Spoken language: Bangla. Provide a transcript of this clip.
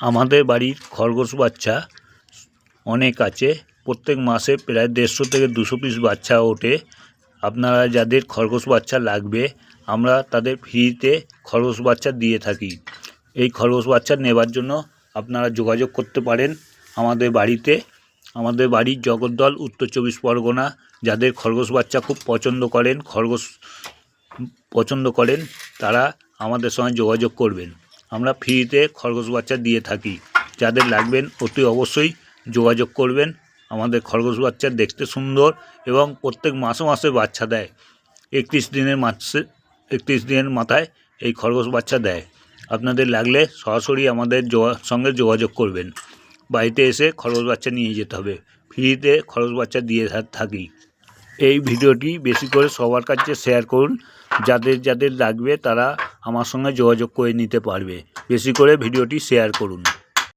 আমাদের বাড়ির খরগোশ বাচ্চা অনেক আছে। প্রত্যেক মাসে প্রায় 150 থেকে 200 পিস বাচ্চা ওঠে। আপনারা যাদের খরগোশ বাচ্চা লাগবে আমরা তাদের ফ্রিতে খরগোশ বাচ্চা দিয়ে থাকি। এই খরগোশ বাচ্চা নেবার জন্য আপনারা যোগাযোগ করতে পারেন আমাদের বাড়িতে। আমাদের বাড়ির জগদ্দল, উত্তর 24 পরগনা। যাদের খরগোশ বাচ্চা খুব পছন্দ করেন তারা আমাদের সঙ্গে যোগাযোগ করবেন। আমরা ফ্রিতে খরগোশ বাচ্চা দিয়ে থাকি। যাদের লাগবেন অতি অবশ্যই যোগাযোগ করবেন। আমাদের খরগোশ বাচ্চা দেখতে সুন্দর এবং প্রত্যেক মাসে মাসে বাচ্চা দেয়। 31 দিনের মাথায় এই খরগোশ বাচ্চা দেয়। আপনাদের লাগলে সরাসরি আমাদের সঙ্গে যোগাযোগ করবেন। বাড়িতে এসে খরগোশ বাচ্চা নিয়ে যেতে হবে। ফ্রিতে খরগোশ বাচ্চা দিয়ে থাকি। এই ভিডিওটি বেশি করে সবার কাছে শেয়ার করুন। যাদের লাগবে তারা আমার সঙ্গে যোগাযোগ করে নিতে পারবে। বেশি করে ভিডিওটি শেয়ার করুন।